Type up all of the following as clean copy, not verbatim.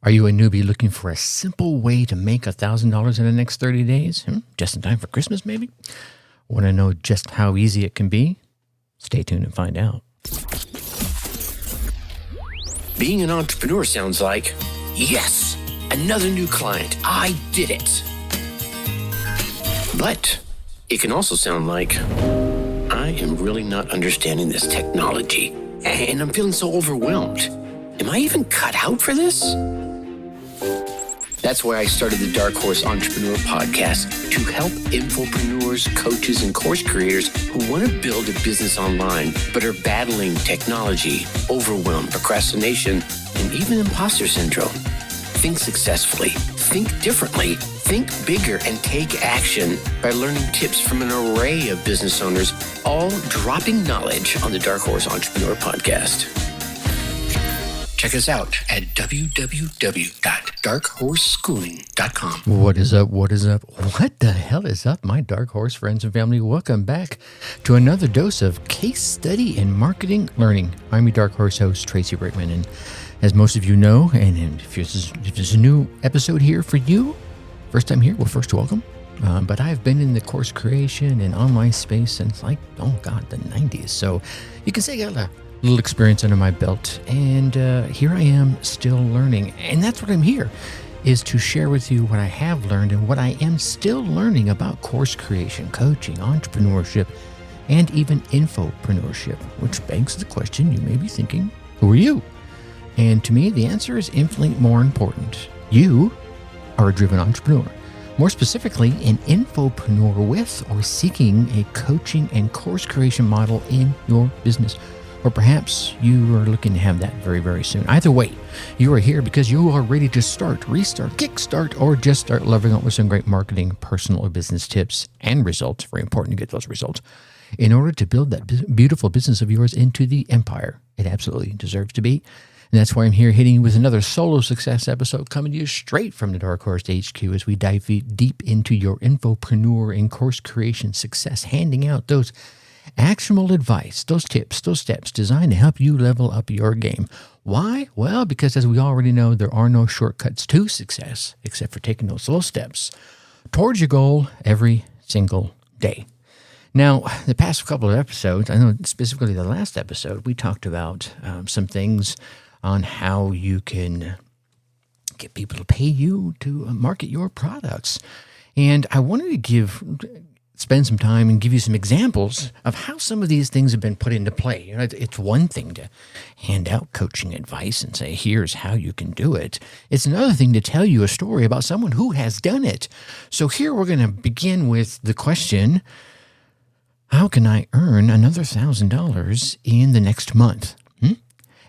Are you a newbie looking for a simple way to make $1,000 in the next 30 days? Just in time for Christmas, maybe? Want to know just how easy it can be? Stay tuned and find out. Being an entrepreneur sounds like, yes, another new client. I did it. But it can also sound like, I am really not understanding this technology, and I'm feeling so overwhelmed. Am I even cut out for this? That's why I started the Dark Horse Entrepreneur Podcast, to help infopreneurs, coaches, and course creators who want to build a business online but are battling technology, overwhelm, procrastination, and even imposter syndrome. Think successfully, think differently, think bigger, and take action by learning tips from an array of business owners, all dropping knowledge on the Dark Horse Entrepreneur Podcast. Check us out at www.darkhorseschooling.com. What is up? What is up? What the hell is up, my Dark Horse friends and family? Welcome back to another dose of case study and marketing learning. I'm your Dark Horse host, Tracy Brickman, and as most of you know, and if there's a new episode here for you, first time here, well, first welcome. But I've been in the course creation and online space since the 90s. So you can say I got a little experience under my belt, and here I am still learning. And that's what I'm here, is to share with you what I have learned and what I am still learning about course creation, coaching, entrepreneurship, and even infopreneurship, which begs the question you may be thinking, who are you? And to me, the answer is infinitely more important. You are a driven entrepreneur. More specifically, an infopreneur with or seeking a coaching and course creation model in your business. Or perhaps you are looking to have that very, very soon. Either way, you are here because you are ready to start, restart, kickstart, or just start leveling up with some great marketing, personal, or business tips and results. Very important to get those results in order to build that beautiful business of yours into the empire it absolutely deserves to be. And that's why I'm here hitting you with another solo success episode coming to you straight from the Dark Horse HQ as we dive deep into your infopreneur and course creation success, handing out those actionable advice, those tips, those steps designed to help you level up your game. Why? Well, because as we already know, there are no shortcuts to success except for taking those little steps towards your goal every single day. Now, the past couple of episodes, I know specifically the last episode, we talked about some things on how you can get people to pay you to market your products. And I wanted to spend some time and give you some examples of how some of these things have been put into play. You know, it's one thing to hand out coaching advice and say, here's how you can do it. It's another thing to tell you a story about someone who has done it. So here we're going to begin with the question, how can I earn another $1,000 in the next month?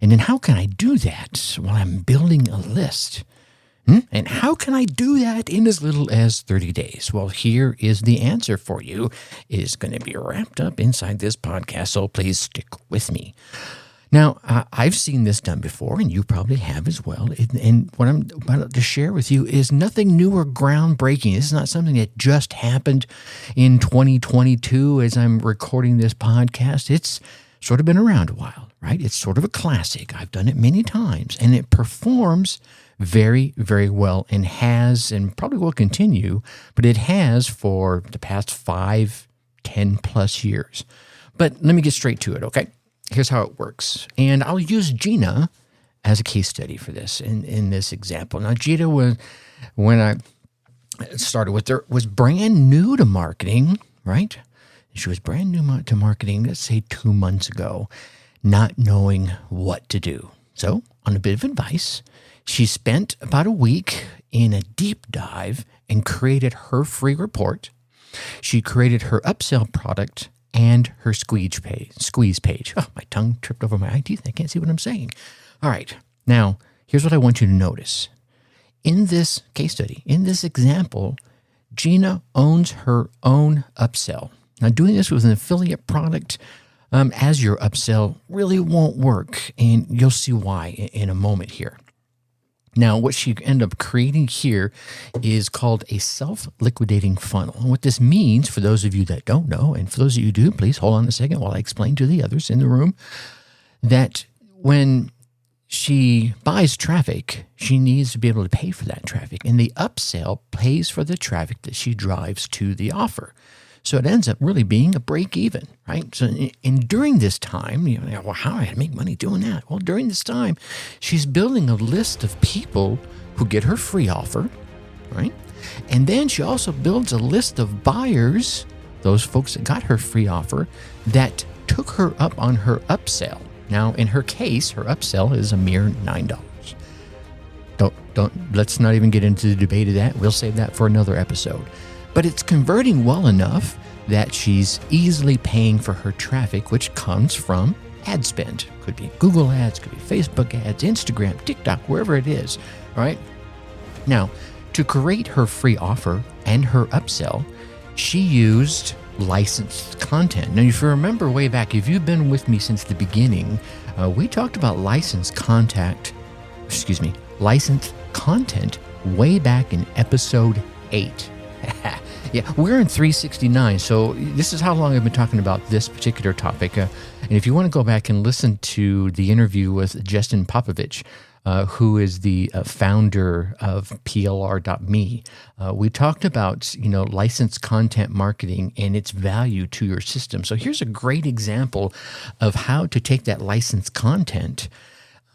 And then how can I do that while I'm building a list? And how can I do that in as little as 30 days? Well, here is the answer for you. It is going to be wrapped up inside this podcast, so please stick with me. Now, I've seen this done before, and you probably have as well. And what I'm about to share with you is nothing new or groundbreaking. This is not something that just happened in 2022 as I'm recording this podcast. It's sort of been around a while, right? It's sort of a classic. I've done it many times, and it performs very, very well and has, and probably will continue, but it has for the past 5, 10 plus years. But let me get straight to it, okay? Here's how it works. And I'll use Gina as a case study for this in this example. Now, Gina was, when I started with her, was brand new to marketing, right? She was brand new to marketing, let's say 2 months ago, not knowing what to do. So, on a bit of advice, she spent about a week in a deep dive and created her free report. She created her upsell product and her squeeze page. Oh, my tongue tripped over my eye teeth. I can't see what I'm saying. All right. Now, here's what I want you to notice. In this case study, in this example, Gina owns her own upsell. Now, doing this with an affiliate product as your upsell really won't work, and you'll see why in a moment here. Now, what she ended up creating here is called a self-liquidating funnel. And what this means, for those of you that don't know, and for those of you who do, please hold on a second while I explain to the others in the room, that when she buys traffic, she needs to be able to pay for that traffic. And the upsell pays for the traffic that she drives to the offer. So it ends up really being a break even, right? So and during this time, well, how am I going to make money doing that? Well, during this time, she's building a list of people who get her free offer, right? And then she also builds a list of buyers, those folks that got her free offer, that took her up on her upsell. Now, in her case, her upsell is a mere $9. Let's not even get into the debate of that. We'll save that for another episode. But it's converting well enough that she's easily paying for her traffic, which comes from ad spend. Could be Google ads, could be Facebook ads, Instagram, TikTok, wherever it is, all right? Now, to create her free offer and her upsell, she used licensed content. Now, if you remember way back, if you've been with me since the beginning, we talked about licensed content way back in episode 8. Yeah, we're in 369, so this is how long I've been talking about this particular topic. And if you want to go back and listen to the interview with Justin Popovich, who is the founder of PLR.me, we talked about licensed content marketing and its value to your system. So here's a great example of how to take that licensed content.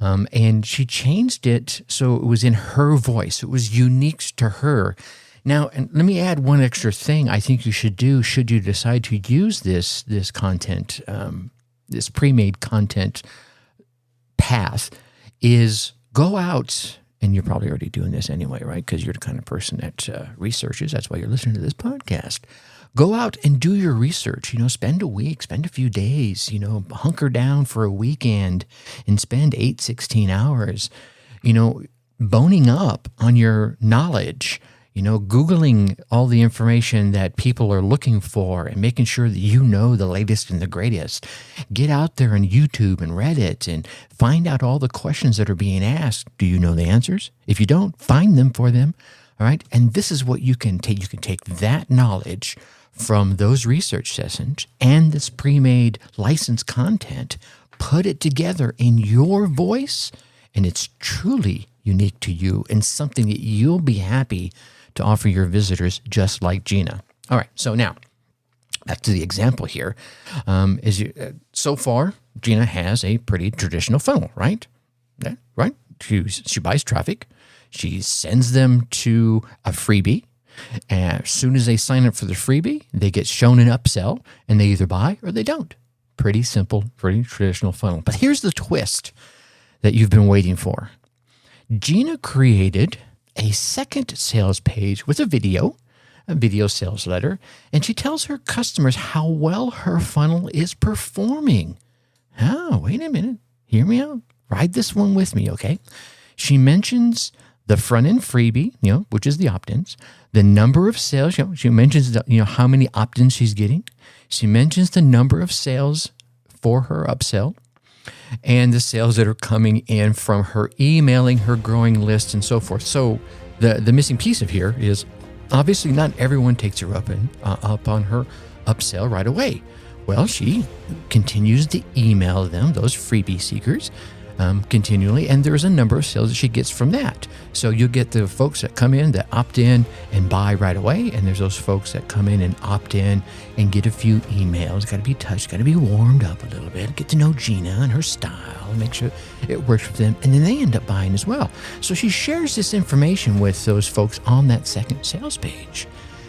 And she changed it so it was in her voice. It was unique to her. Now, and let me add one extra thing I think you should do should you decide to use this content, this pre-made content path, is go out, and you're probably already doing this anyway, right? Because you're the kind of person that researches. That's why you're listening to this podcast. Go out and do your research. Spend a week, spend a few days, hunker down for a weekend and spend 16 hours, boning up on your knowledge, Googling all the information that people are looking for and making sure that the latest and the greatest. Get out there on YouTube and Reddit and find out all the questions that are being asked. Do you know the answers? If you don't, find them for them. All right. And this is what you can take. You can take that knowledge from those research sessions and this pre-made licensed content, put it together in your voice, and it's truly unique to you and something that you'll be happy to offer your visitors, just like Gina. All right, so now back to the example here. So far, Gina has a pretty traditional funnel, right? Yeah, right. She buys traffic. She sends them to a freebie. And as soon as they sign up for the freebie, they get shown an upsell, and they either buy or they don't. Pretty simple, pretty traditional funnel. But here's the twist that you've been waiting for. Gina created a second sales page with a video sales letter, and she tells her customers how well her funnel is performing. Oh, wait a minute. Hear me out. Ride this one with me, okay? She mentions the front-end freebie, which is the opt-ins, the number of sales. She mentions how many opt-ins she's getting. She mentions the number of sales for her upsell and the sales that are coming in from her emailing her growing list and so forth. So the missing piece of here is obviously not everyone takes her up on her upsell right away. Well, she continues to email them, those freebie seekers, continually, and there's a number of sales that she gets from that. So you get the folks that come in that opt in and buy right away, and there's those folks that come in and opt in and get a few emails. Got to be touched, got to be warmed up a little bit, get to know Gina and her style, and make sure it works with them, and then they end up buying as well. So she shares this information with those folks on that second sales page.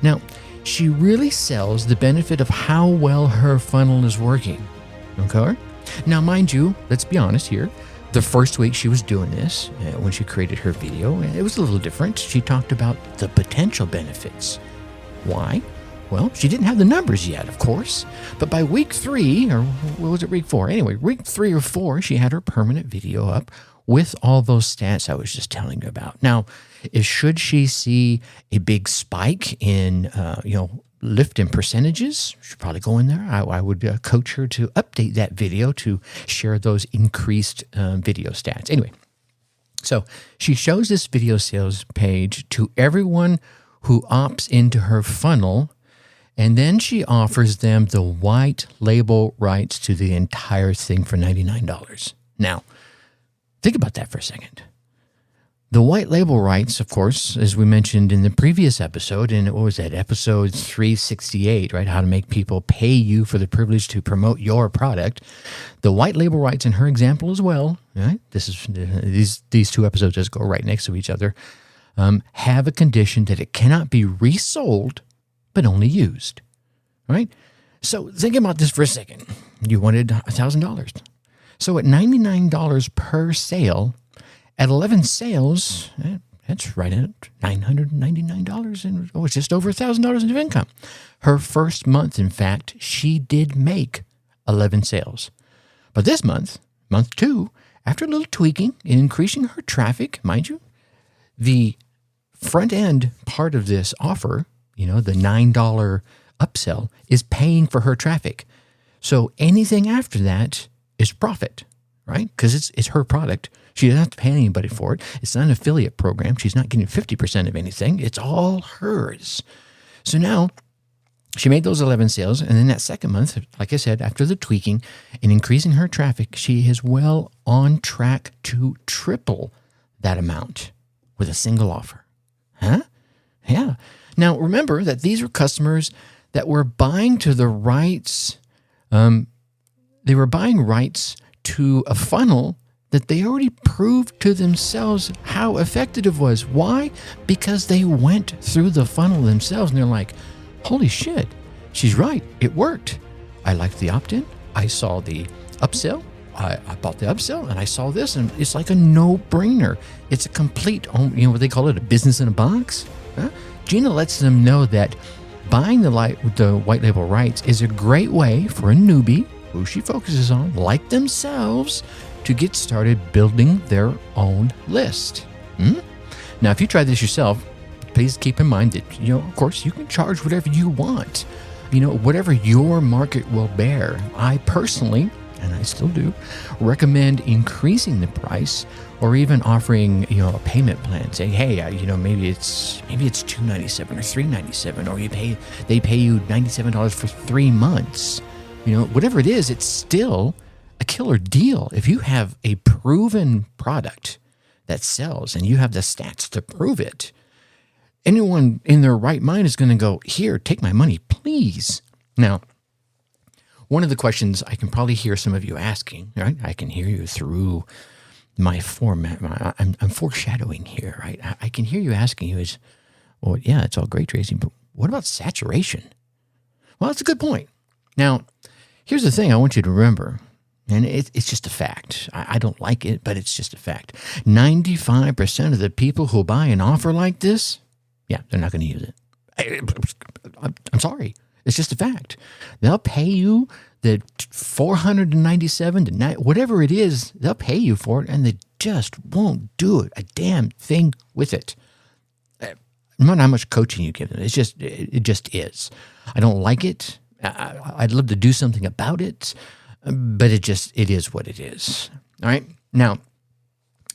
Now, she really sells the benefit of how well her funnel is working. Okay? Now, mind you, let's be honest here. The first week she was doing this, when she created her video, it was a little different. She talked about the potential benefits. Why? Well, she didn't have the numbers yet, of course. But by week 3, or what was it, week 4? Anyway, week 3 or 4, she had her permanent video up with all those stats I was just telling you about. Now, should she see a big spike in, lift in percentages, should probably go in there. I would coach her to update that video to share those increased video stats. Anyway, so she shows this video sales page to everyone who opts into her funnel, and then she offers them the white label rights to the entire thing for $99. Now, Think about that for a second. The white label rights, of course, as we mentioned in the previous episode, and what was that, episode 368, right? How to make people pay you for the privilege to promote your product. The white label rights in her example as well, right? These two episodes just go right next to each other. Have a condition that it cannot be resold, but only used, right? So think about this for a second. You wanted $1,000. So at $99 per sale, at 11 sales, that's right at $999, and it's just over $1,000 in income. Her first month, in fact, she did make 11 sales. But this month, month 2, after a little tweaking and increasing her traffic, mind you, the front end part of this offer, the $9 upsell, is paying for her traffic. So anything after that is profit, right? Because it's her product. She doesn't have to pay anybody for it. It's not an affiliate program. She's not getting 50% of anything. It's all hers. So now she made those 11 sales. And then that second month, like I said, after the tweaking and increasing her traffic, she is well on track to triple that amount with a single offer. Huh? Yeah. Now, remember that these are customers that were buying to the rights. They were buying rights to a funnel that they already proved to themselves how effective it was. Why? Because they went through the funnel themselves and they're like, holy shit, she's right. It worked. I liked the opt-in. I saw the upsell. I bought the upsell and I saw this, and it's like a no-brainer. It's a complete, what they call it, a business in a box. Huh? Gina lets them know that buying the white label rights is a great way for a newbie, who she focuses on, like themselves, to get started building their own list. Now, if you try this yourself, please keep in mind that, of course, you can charge whatever you want, whatever your market will bear. I personally, and I still do, recommend increasing the price or even offering, a payment plan, saying, hey, maybe it's $297 or $397, or they pay you $97 for 3 months. Whatever it is, it's still a killer deal. If you have a proven product that sells and you have the stats to prove it, anyone in their right mind is going to go, here, take my money, please. Now, one of the questions I can probably hear some of you asking, right? I can hear you through my format. I'm foreshadowing here, right? I can hear you asking is, well, yeah, it's all great, Tracy, but what about saturation? Well, that's a good point. Now, here's the thing I want you to remember, and it's just a fact. I don't like it, but it's just a fact. 95% of the people who buy an offer like this, yeah, they're not going to use it. I'm sorry. It's just a fact. They'll pay you the $497 to whatever it is, they'll pay you for it, and they just won't do a damn thing with it. No matter how much coaching you give them, it just is. I don't like it. I'd love to do something about it, but it is what it is. All right. Now,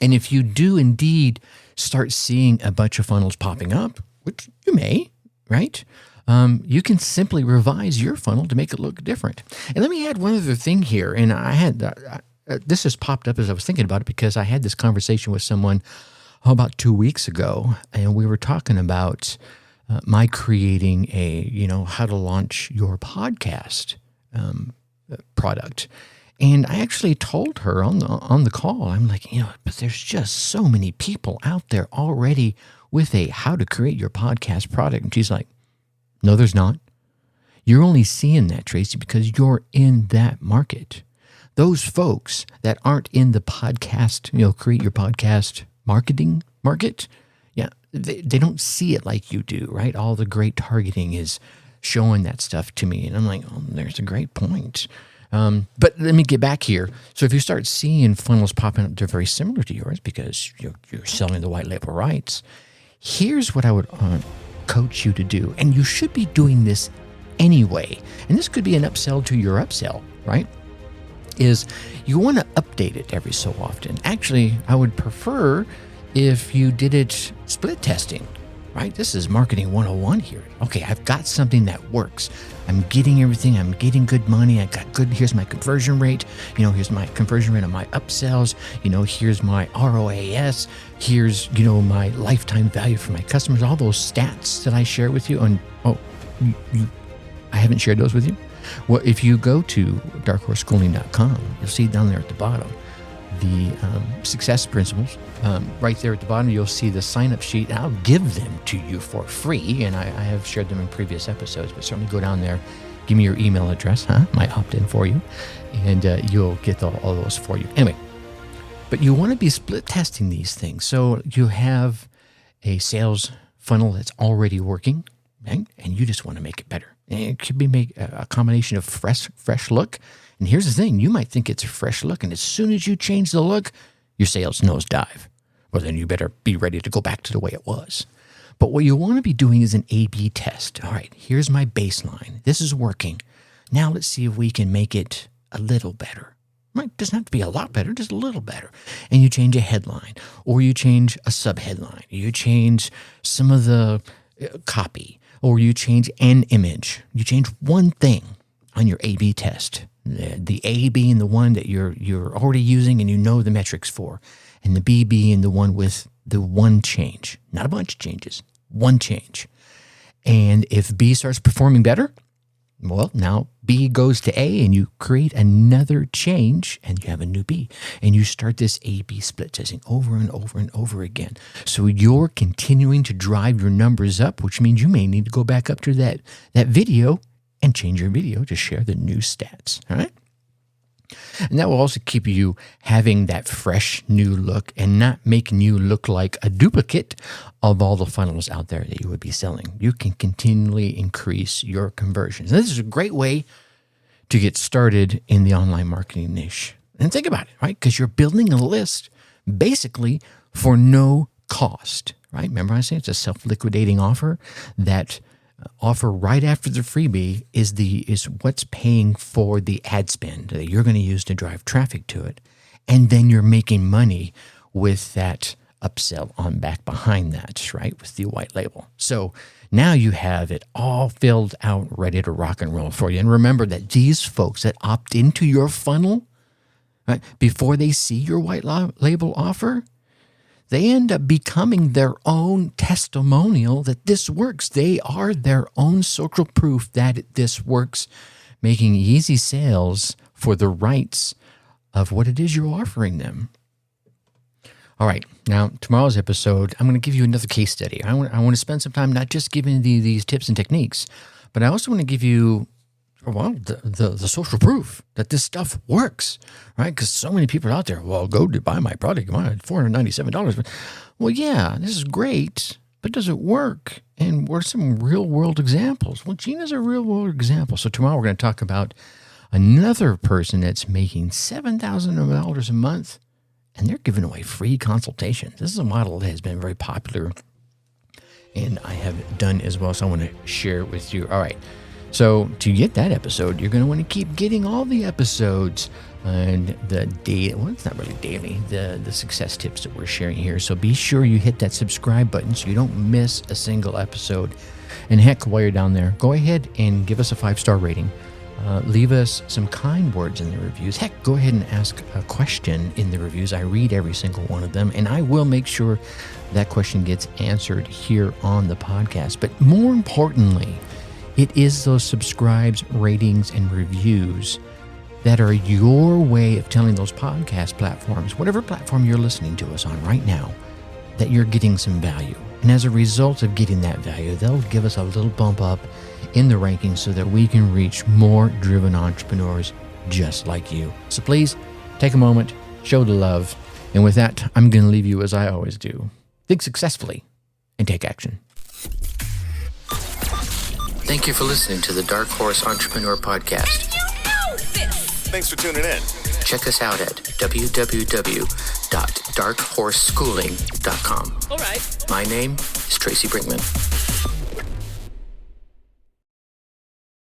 and if you do indeed start seeing a bunch of funnels popping up, which you may, right? You can simply revise your funnel to make it look different. And let me add one other thing here. And I had this has popped up as I was thinking about it, because I had this conversation with someone about 2 weeks ago, and we were talking about my creating a how to launch your podcast product. And I actually told her on the call, I'm like, but there's just so many people out there already with a how to create your podcast product. And she's like, no, there's not. You're only seeing that, Tracy, because you're in that market. Those folks that aren't in the podcast, create your podcast marketing market, yeah, they don't see it like you do, right? All the great targeting is showing that stuff to me. And I'm like, oh, there's a great point. But let me get back here. So if you start seeing funnels popping up, they're very similar to yours because you're selling the white label rights. Here's what I would coach you to do, and you should be doing this anyway. And this could be an upsell to your upsell, right? Is you want to update it every so often. Actually, I would prefer if you did it split testing. right? This is marketing 101 here. Okay, I've got something that works. I'm getting everything. I'm getting good money. I got good. Here's my conversion rate. Here's my conversion rate on my upsells. Here's my ROAS. Here's, my lifetime value for my customers. All those stats that I share with you. And I haven't shared those with you. Well, if you go to darkhorseschooling.com, you'll see down there at the bottom the success principles. Right there at the bottom, you'll see the sign-up sheet. I'll give them to you for free, and I have shared them in previous episodes, but certainly go down there, give me your email address, my opt-in for you, and you'll get all those for you. Anyway, but you want to be split testing these things. So you have a sales funnel that's already working, right? And you just want to make it better. And it could be a combination of fresh look. And here's the thing, you might think it's a fresh look, and as soon as you change the look, your sales nosedive. Well, then you better be ready to go back to the way it was. But what you want to be doing is an A/B test. All right, here's my baseline. This is working. Now let's see if we can make it a little better. Right? It doesn't have to be a lot better, just a little better. And you change a headline, or you change a subheadline. You change some of the copy, or you change an image. You change one thing on your A/B test. The A being the one that you're already using and you know the metrics for, and the B being the one with the one change, not a bunch of changes, one change. And if B starts performing better, well, now B goes to A and you create another change and you have a new B. And you start this A/B split testing over and over and over again. So you're continuing to drive your numbers up, which means you may need to go back up to that video and change your video to share the new stats, all right? And that will also keep you having that fresh new look and not making you look like a duplicate of all the funnels out there that you would be selling. You can continually increase your conversions. And this is a great way to get started in the online marketing niche. And think about it, right? Because you're building a list basically for no cost, right? Remember I say it's a self-liquidating offer. That offer right after the freebie is what's paying for the ad spend that you're going to use to drive traffic to it. And then you're making money with that upsell on back behind that, right? With the white label. So now you have it all filled out, ready to rock and roll for you. And remember that these folks that opt into your funnel, right, before they see your white label offer, they end up becoming their own testimonial that this works. They are their own social proof that this works, making easy sales for the rights of what it is you're offering them. All right, now tomorrow's episode, I'm going to give you another case study. I want to spend some time not just giving these tips and techniques, but I also want to give you the social proof that this stuff works, right? Because so many people out there, well, go to buy my product, $497. Well, yeah, this is great, but does it work? And what are some real-world examples? Well, Gina's a real-world example. So tomorrow we're going to talk about another person that's making $7,000 a month, and they're giving away free consultations. This is a model that has been very popular, and I have done as well, so I want to share it with you. All right. So to get that episode, you're going to want to keep getting all the episodes and the daily, well, it's not really daily, the success tips that we're sharing here. So be sure you hit that subscribe button so you don't miss a single episode. And heck, while you're down there, go ahead and give us a 5-star rating. Leave us some kind words in the reviews. Heck, go ahead and ask a question in the reviews. I read every single one of them, and I will make sure that question gets answered here on the podcast. But more importantly, it is those subscribes, ratings, and reviews that are your way of telling those podcast platforms, whatever platform you're listening to us on right now, that you're getting some value. And as a result of getting that value, they'll give us a little bump up in the rankings so that we can reach more driven entrepreneurs just like you. So please take a moment, show the love. And with that, I'm going to leave you as I always do. Think successfully and take action. Thank you for listening to the Dark Horse Entrepreneur Podcast. Thanks for tuning in. Check us out at www.darkhorseschooling.com. All right. My name is Tracy Brinkman.